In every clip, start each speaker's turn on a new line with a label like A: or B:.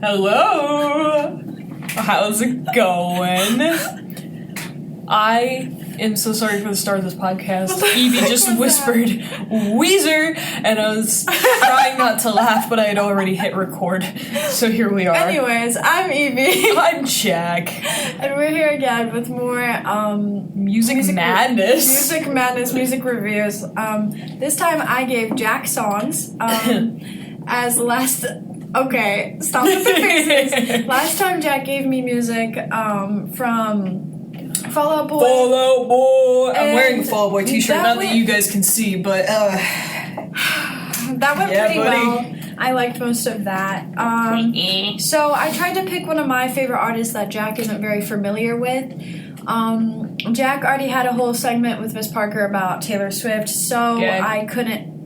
A: Hello! How's it going? I am so sorry for the start of this podcast. Evie just whispered Weezer, and I was trying not to laugh, but I had already hit record. So here we are.
B: Anyways, I'm Evie.
A: I'm Jack.
B: And we're here again with more
A: music madness.
B: Music reviews. This time I gave Jack songs as last... Okay, stop with the faces. Last time Jack gave me music from Fall Out Boy.
A: Fall Out Boy. I'm wearing a Fall Out Boy t-shirt, not that you guys can see, but
B: that went pretty well. I liked most of that. So I tried to pick one of my favorite artists that Jack isn't very familiar with. Jack already had a whole segment with Miss Parker about Taylor Swift, so I couldn't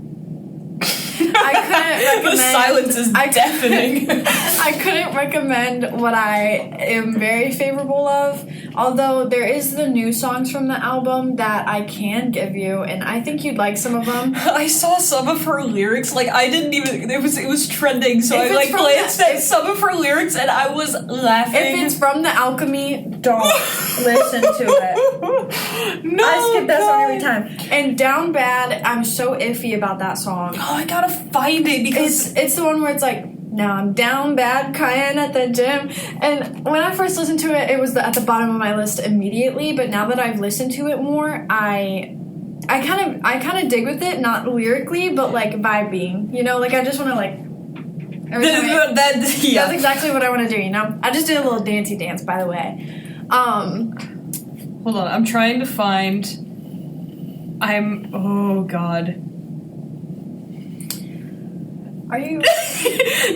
B: recommend...
A: The silence is deafening.
B: I couldn't recommend what I am very favorable of, although there is the new songs from the album that I can give you, and I think you'd like some of them.
A: I saw some of her lyrics, I didn't even... It was trending, so I glanced at some of her lyrics, and I was laughing.
B: If it's from The Alchemy, don't listen to it.
A: No,
B: I skip that song every time. And Down Bad, I'm so iffy about that song.
A: Oh, I gotta find it, because...
B: It's the one where it's like, now I'm down bad crying at the gym. And when I first listened to it, it was at the bottom of my list immediately, but now that I've listened to it more, I kind of dig with it, not lyrically, but vibing. You know, I just want to That's exactly what I want to do, you know? I just did a little dancey dance, by the way.
A: Hold on, I'm trying to find... Oh, God.
B: Are you...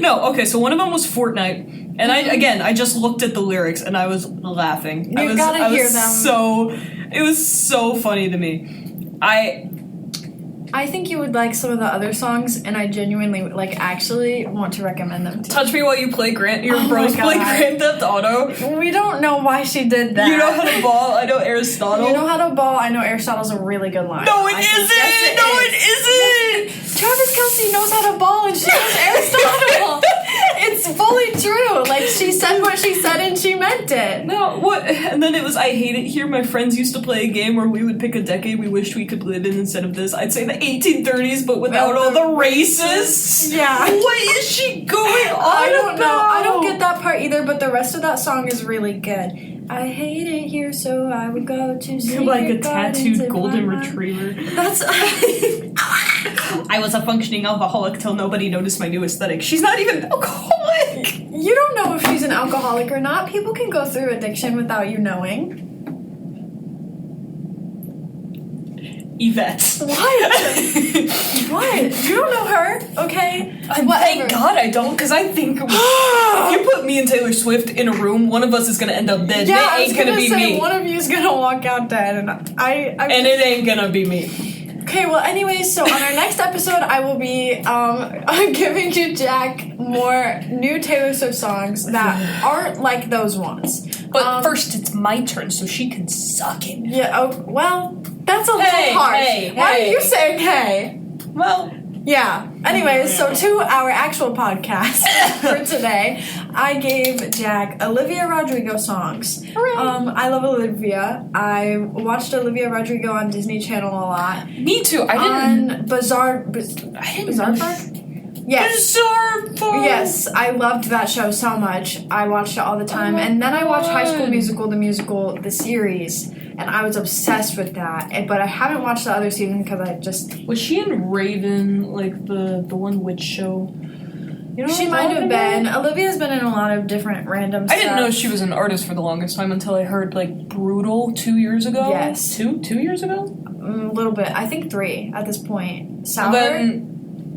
A: No, okay, so one of them was Fortnite, and I just looked at the lyrics, and I was laughing.
B: You gotta hear them.
A: It was so funny to me.
B: I think you would like some of the other songs, and I genuinely, actually want to recommend them to you.
A: Touch Me While You Play Your bros play Grand Theft Auto.
B: We don't know why she did that.
A: You know how to ball? I know Aristotle.
B: You know how to ball? I know Aristotle's a really good line.
A: No, it isn't! It isn't!
B: Travis Kelce knows how to ball, and she knows Aristotle. It's fully true. She said what she said, and she meant it.
A: No, what? And then it was, I hate it here. My friends used to play a game where we would pick a decade we wished we could live in instead of this. I'd say the 1830s, but without all the racists.
B: Yeah.
A: What is she going on?
B: I don't know. I don't get that part either, but the rest of that song is really good. I hate it here, so I would go to see.
A: You're like a tattooed golden retriever.
B: That's...
A: I was a functioning alcoholic till nobody noticed my new aesthetic. She's not even alcoholic!
B: You don't know if she's an alcoholic or not. People can go through addiction without you knowing.
A: Yvette.
B: What? What? You don't know her, okay?
A: Thank God I don't, because I think if you put me and Taylor Swift in a room, one of us is going to end up dead.
B: Yeah,
A: it ain't going to be me.
B: One of you is going to walk out dead, and
A: and it ain't going to be me.
B: Okay, well, anyways, so on our next episode, I will be giving you, Jack, more new Taylor Swift songs that aren't like those ones.
A: But first, it's my turn, so she can suck it.
B: Yeah, well, that's a little harsh. Why are you saying hey?
A: Well...
B: Yeah. Anyways, so to our actual podcast for today, I gave Jack Olivia Rodrigo songs. I love Olivia. I watched Olivia Rodrigo on Disney Channel a lot.
A: Me too. I didn't.
B: On Bizarre Park? Yes.
A: Bizarre Park.
B: Yes, I loved that show so much. I watched it all the time. And then I watched High School Musical, the series. And I was obsessed with that. But I haven't watched the other season because I just...
A: Was she in Raven, the one witch show? You know,
B: she might have been. Olivia's been in a lot of different random stuff.
A: I didn't know she was an artist for the longest time until I heard, Brutal 2 years ago.
B: Yes.
A: 2 years ago?
B: A little bit. I think 3 at this point. Sour?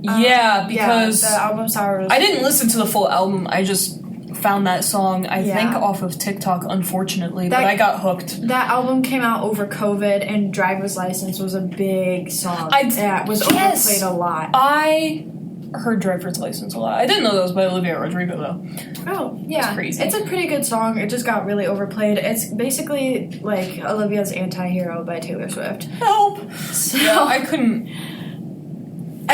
A: Because...
B: the album Sour was...
A: I didn't listen to the full album. I just... found that song, I think, off of TikTok, unfortunately, but I got hooked.
B: That album came out over COVID, and Driver's License was a big song. It was overplayed a lot.
A: I heard Driver's License a lot. I didn't know that was by Olivia Rodrigo, though.
B: Oh, yeah.
A: It's crazy.
B: It's a pretty good song. It just got really overplayed. It's basically Olivia's Anti-Hero by Taylor Swift.
A: Help!
B: So,
A: yeah, I couldn't...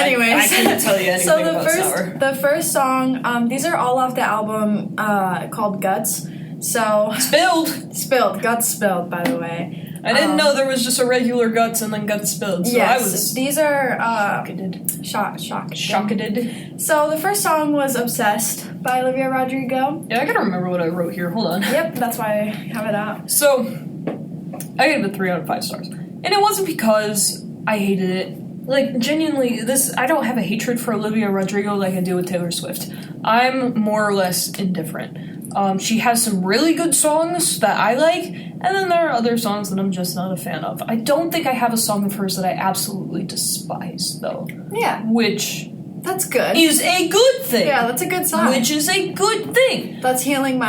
B: Anyways,
A: I couldn't tell you anything about Sour.
B: The first song, these are all off the album called Guts. So spilled, Guts spilled, by the way.
A: I didn't know there was just a regular Guts and then Guts spilled. So
B: yes,
A: I was
B: these are
A: shocked.
B: So the first song was "Obsessed" by Olivia Rodrigo.
A: Yeah, I gotta remember what I wrote here. Hold on.
B: Yep, that's why I have it out.
A: So I gave it 3 out of 5 stars, and it wasn't because I hated it. Like, genuinely, I don't have a hatred for Olivia Rodrigo like I do with Taylor Swift. I'm more or less indifferent. She has some really good songs that I like, and then there are other songs that I'm just not a fan of. I don't think I have a song of hers that I absolutely despise, though.
B: Yeah.
A: Which...
B: That's good.
A: Is a good thing.
B: Yeah, that's a good sign.
A: Which is a good thing.
B: That's healing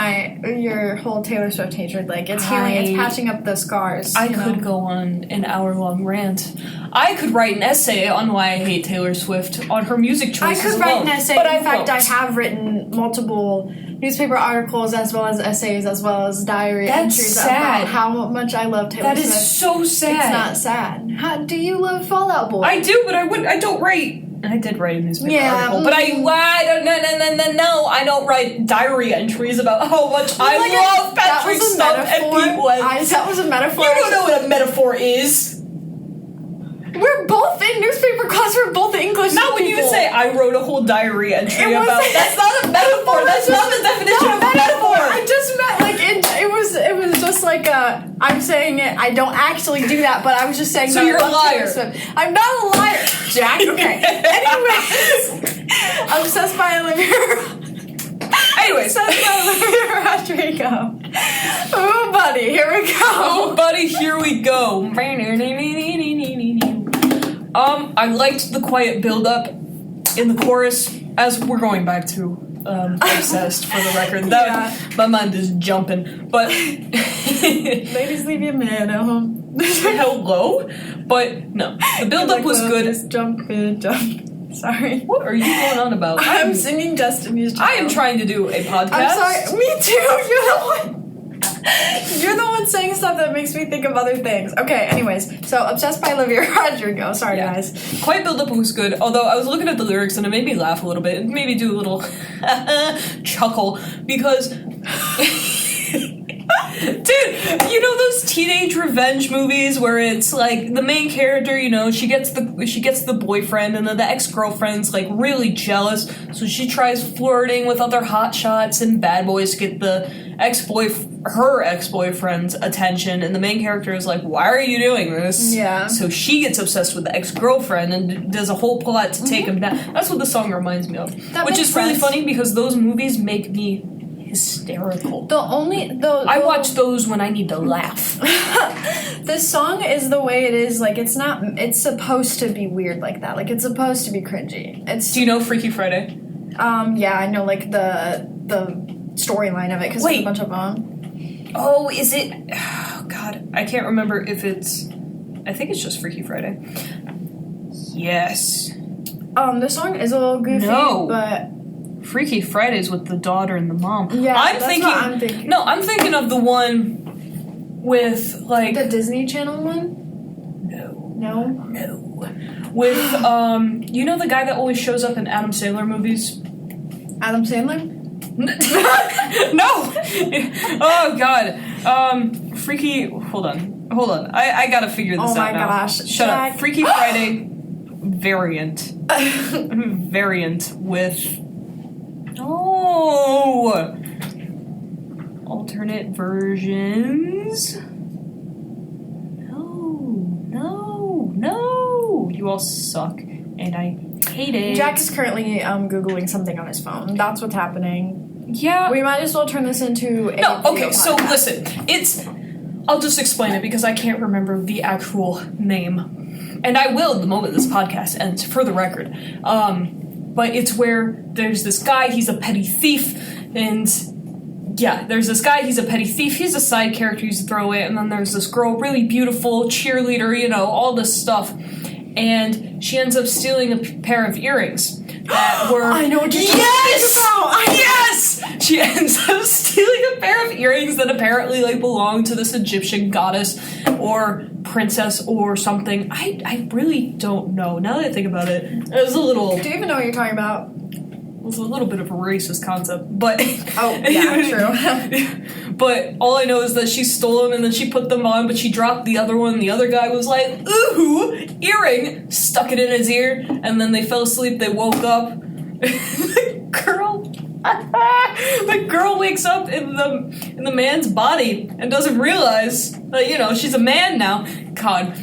B: your whole Taylor Swift hatred. Like, it's healing, it's patching up the scars.
A: I could go on an hour-long rant. I could write an essay on why I hate Taylor Swift on her music choices
B: I could write an essay.
A: But
B: in fact, I have written multiple newspaper articles as well as essays as well as diary entries about how much I love Taylor Swift.
A: That is so sad.
B: It's not sad. How do you love Fall Out Boy?
A: I do, but I don't write... I did write a newspaper article, but I don't write diary entries about how much I love Patrick Stump and Pete Wentz.
B: That was a metaphor.
A: You don't know what a metaphor is.
B: We're both in newspaper class. We're both English.
A: Not when you say I wrote a whole diary entry about. That's not a metaphor. That's not the definition of metaphor.
B: I just meant like it was just like I'm saying it. I don't actually do that, but I was just saying.
A: So you're a liar.
B: I'm not a liar, Jack. Okay. Anyways, obsessed by Olivia.
A: Anyways,
B: obsessed by Olivia Rodrigo. Oh, buddy, here we go.
A: Oh, buddy, here we go. I liked the quiet build-up in the chorus, as we're going back to Obsessed, for the record. My mind is jumping. But
B: ladies, leave your man at home.
A: Hello? But, no. The build-up was good.
B: Just jump. Sorry.
A: What are you going on about?
B: I'm singing Destiny's Child.
A: I am trying to do a podcast.
B: I'm sorry. Me too. You're the one saying stuff that makes me think of other things. Okay, anyways. So, Obsessed by Olivia Rodrigo. Sorry, guys.
A: Quiet build-up was good, although I was looking at the lyrics and it made me laugh a little bit. It made me do a little chuckle, because... Dude, you know those teenage revenge movies where it's like the main character, you know, she gets the boyfriend, and then the ex-girlfriend's like really jealous, so she tries flirting with other hotshots and bad boys to get the her ex-boyfriend's attention, and the main character is like, why are you doing this?
B: Yeah.
A: So she gets obsessed with the ex-girlfriend and does a whole plot to take him down. That's what the song reminds me of. Which is really funny because those movies make me hysterical.
B: I
A: watch those when I need to laugh.
B: The song is the way it is. Like, it's supposed to be weird like that. Like, it's supposed to be cringy.
A: Do you know Freaky Friday?
B: Yeah, I know, like, the storyline of it, because there's a bunch of them.
A: Oh, is it? Oh, God. I can't remember if it's... I think it's just Freaky Friday. Yes.
B: The song is a little goofy, but...
A: Freaky Fridays with the daughter and the mom.
B: Yeah, that's what I'm thinking.
A: No, I'm thinking of the one with, like...
B: The Disney Channel one? No.
A: With, you know the guy that always shows up in Adam Sandler movies?
B: Adam Sandler?
A: No! Oh, God. Freaky... Hold on. I gotta figure this out now.
B: Oh, my gosh.
A: Shut up. Freaky Friday variant. Variant with... Oh! Alternate versions? No! You all suck, and I hate it.
B: Jack is currently Googling something on his phone. That's what's happening.
A: Yeah.
B: We might as well turn this into a
A: okay, so listen. I'll just explain it because I can't remember the actual name. And I will the moment this podcast ends, for the record. But it's where there's this guy, he's a petty thief, and there's this guy, he's a petty thief, he's a side character, he's a throwaway, and then there's this girl, really beautiful, cheerleader, you know, all this stuff, and she ends up stealing a pair of earrings that were...
B: I know what you're talking about!
A: Yes! She ends up stealing a pair of earrings that apparently like belong to this Egyptian goddess or princess or something. I really don't know. Now that I think about it, it was a little...
B: Do you even know what you're talking about?
A: It was a little bit of a racist concept, but...
B: Oh, yeah, true.
A: But all I know is that she stole them and then she put them on, but she dropped the other one. The other guy was like, ooh, earring! Stuck it in his ear, and then they fell asleep, they woke up. The girl wakes up in the man's body and doesn't realize that, you know, she's a man now. God.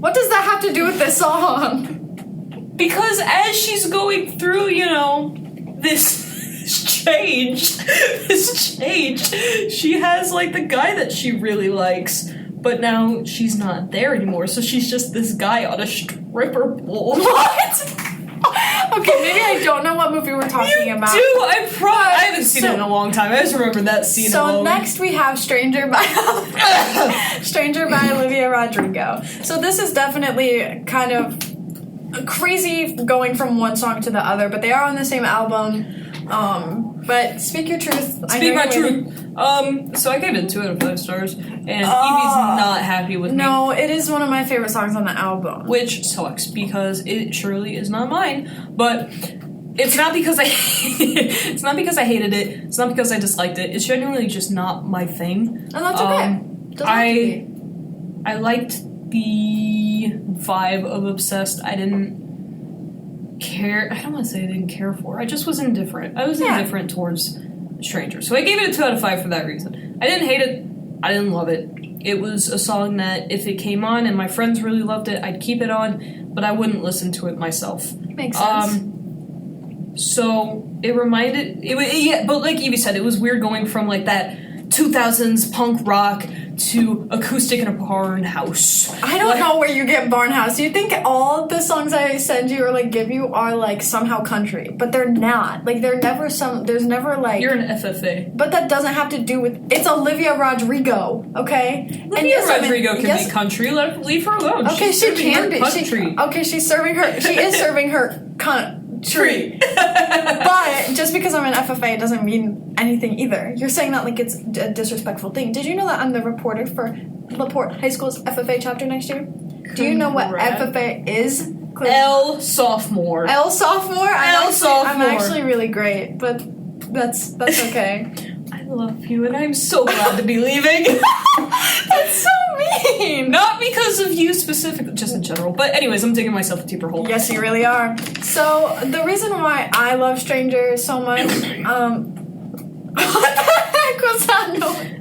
B: What does that have to do with this song?
A: Because as she's going through, you know, this change, she has, like, the guy that she really likes, but now she's not there anymore, so she's just this guy on a stripper pole.
B: What? Okay, maybe I don't know what movie we're talking about.
A: I haven't seen it in a long time. I just remember that scene alone.
B: So next we have Stranger by Olivia Rodrigo. So this is definitely kind of crazy going from one song to the other, but they are on the same album. But speak your truth.
A: Speak my truth. So I gave it 2 out of 5 stars, and Evie's not happy with me.
B: No, it is one of my favorite songs on the album.
A: Which sucks, because it surely is not mine. But it's not because I it's not because I hated it. It's not because I disliked it. It's genuinely just not my thing.
B: And that's okay.
A: I liked the vibe of Obsessed. I didn't care. I don't want to say I didn't care for. I just was indifferent. I was indifferent towards Stranger. So I gave it a 2 out of 5 for that reason. I didn't hate it. I didn't love it. It was a song that if it came on and my friends really loved it, I'd keep it on, but I wouldn't listen to it myself.
B: Makes sense.
A: So it reminded... but like Evie said, it was weird going from like that 2000s punk rock to acoustic in a barn house.
B: I don't know where you get barn house. You think all the songs I send you or like give you are like somehow country, but they're not. Like there's never like...
A: You're an FFA.
B: But that doesn't have to do with... It's Olivia Rodrigo, okay?
A: Olivia Rodrigo can be country. Leave her alone.
B: Okay, she can be.
A: Country.
B: She is serving her country. But just because I'm an FFA, it doesn't mean anything either. You're saying that like it's a disrespectful thing. Did you know that I'm the reporter for LaPorte High School's FFA chapter next year? Do you know what FFA is?
A: L sophomore.
B: I'm actually really great, but that's okay.
A: I love you, and I'm so glad to be leaving.
B: That's so mean.
A: Not because of you specifically, just in general. But anyways, I'm digging myself a deeper hole.
B: Yes, you really are. So the reason why I love Stranger so much, what the heck was that noise?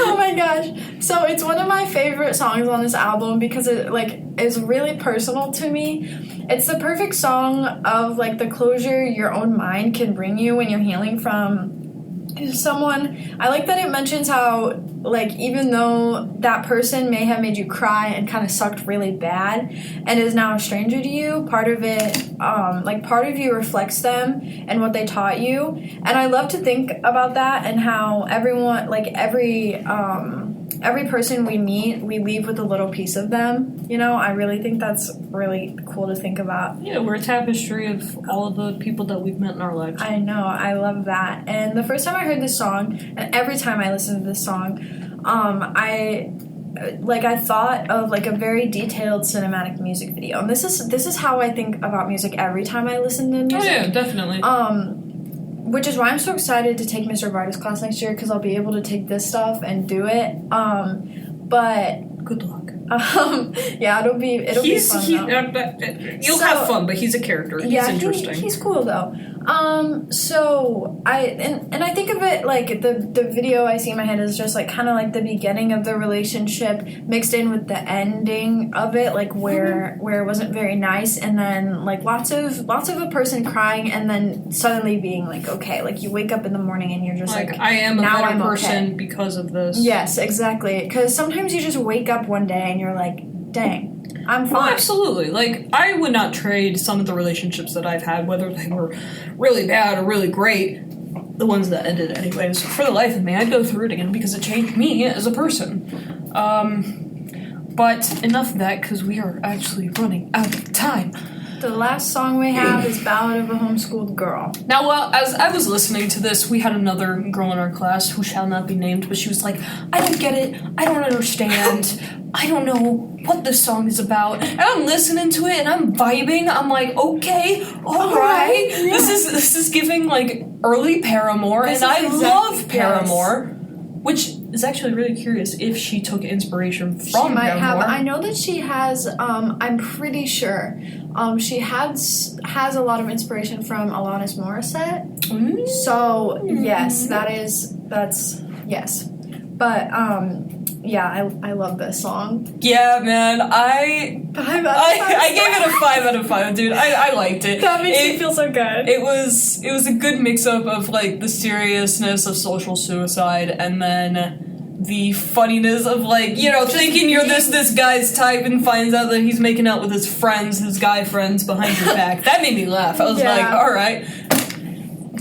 B: Oh my gosh. So it's one of my favorite songs on this album because it like is really personal to me. It's the perfect song of like the closure your own mind can bring you when you're healing from someone. I like that it mentions how like even though that person may have made you cry and kind of sucked really bad and is now a stranger to you, part of it part of you reflects them and what they taught you. And I love to think about that and how everyone like every person we meet, we leave with a little piece of them. You know, I really think that's really cool to think about.
A: Yeah, we're a tapestry of all of the people that we've met in our lives.
B: I know, I love that. And the first time I heard this song, and every time I listen to this song, I thought of like a very detailed cinematic music video. And this is how I think about music every time I listen to music.
A: Oh yeah, definitely.
B: Which is why I'm so excited to take Mr. Varda's class next year, because I'll be able to take this stuff and do it. But
A: good luck.
B: Yeah, it'll be fun.
A: You'll have fun, but he's a character. He's interesting.
B: He's cool though. So I think of it like the video I see in my head is just like kind of like the beginning of the relationship mixed in with the ending of it, like where it wasn't very nice, and then like lots of a person crying and then suddenly being like okay, like you wake up in the morning and you're just like
A: I am a better person because of this.
B: Yes, exactly. Because sometimes you just wake up one day and you're like, dang, I'm fine.
A: Well, absolutely. Like, I would not trade some of the relationships that I've had, whether they were really bad or really great, the ones that ended anyways, for the life of me. I'd go through it again because it changed me as a person. But enough of that, because we are actually running out of time.
B: The last song we have is Ballad of a Homeschooled Girl.
A: Now, as I was listening to this, we had another girl in our class who shall not be named, but she was like, I don't get it. I don't understand. I don't know what this song is about. And I'm listening to it and I'm vibing. I'm like, okay, all right.
B: Yeah.
A: This is giving like early Paramore, and I love Paramore, which is actually really curious if she took inspiration from
B: She might
A: Paramore.
B: have. I know that she has. I'm pretty sure. She has a lot of inspiration from Alanis Morissette.
A: Mm.
B: So yes, that's yes. But yeah, I love this song.
A: Yeah, man, I gave it a 5 out of 5, dude. I liked it.
B: That makes me feel so good.
A: It was a good mix-up of, like, the seriousness of social suicide and then the funniness of, like, you know, thinking you're this guy's type and finds out that he's making out with his guy friends behind your back. That made me laugh. I was like, all right.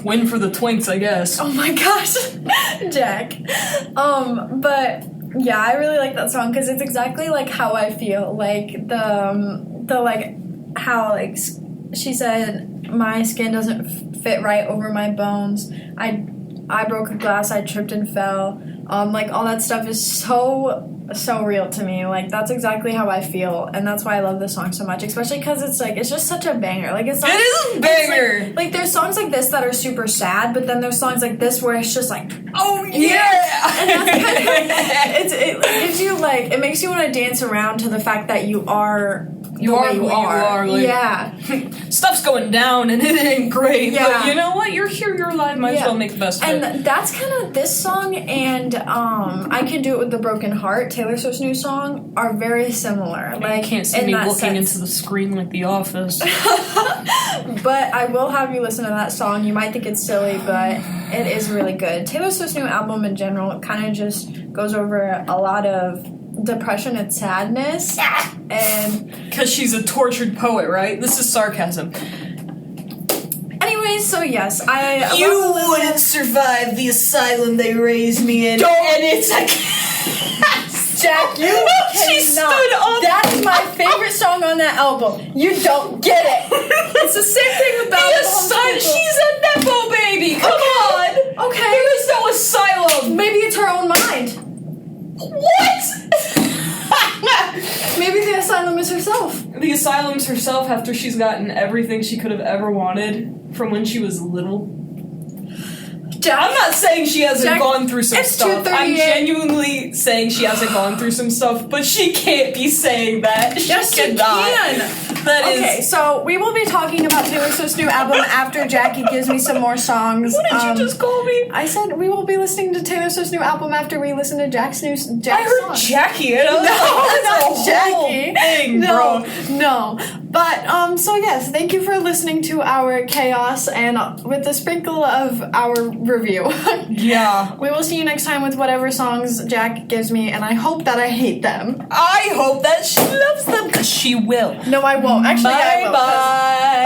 A: Win for the twinks, I guess.
B: Oh my gosh, Jack. But yeah, I really like that song because it's exactly like how I feel. Like the like how like she said, my skin doesn't fit right over my bones. I broke a glass. I tripped and fell. Like all that stuff is so real to me. Like that's exactly how I feel, and that's why I love this song so much. Especially because it's just such a banger. Like it
A: is a banger.
B: Like there's songs like this that are super sad, but then there's songs like this where it's just like,
A: oh yeah,
B: and that's kind of, it gives you like, it makes you want to dance around to the fact that you are.
A: You are who you are. Like,
B: yeah.
A: Stuff's going down and it ain't great.
B: Yeah.
A: But you know what? You're here, you're alive, might as well make the best of it.
B: And that's kind of this song and I Can Do It With the Broken Heart, Taylor Swift's new song, are very similar.
A: Like, you can't see me looking into the screen like The Office.
B: But I will have you listen to that song. You might think it's silly, but it is really good. Taylor Swift's new album in general kind of just goes over a lot of depression and sadness, and
A: because she's a tortured poet, right? This is sarcasm.
B: Anyways, so yes,
A: you wouldn't survive the asylum they raised me in. And it's like
B: Jack, you
A: she stood up.
B: That is my favorite song on that album. You don't get it. It's the same thing with that.
A: She's a nepo baby. Come on.
B: Okay.
A: There is no asylum.
B: Maybe it's her own mind.
A: What?
B: Maybe the asylum is herself.
A: The asylum's herself after she's gotten everything she could have ever wanted from when she was little.
B: Jack,
A: I'm not saying she hasn't gone through some stuff. I'm
B: 2:38.
A: genuinely saying she hasn't gone through some stuff, but she can't be saying that.
B: Yes, she can. Okay, so we will be talking about Taylor Swift's new album after Jackie gives me some more songs.
A: What did you just call me?
B: I said we will be listening to Taylor Swift's new album after we listen to Jack's
A: I heard
B: song.
A: Jackie. And I was
B: not Jackie.
A: Thing,
B: no,
A: bro.
B: no. But so yes, thank you for listening to our chaos and with the sprinkle of our review.
A: Yeah.
B: We will see you next time with whatever songs Jack gives me, and I hope that I hate them.
A: I hope that she loves them, because she will.
B: No, I won't. Actually, I will.
A: Bye.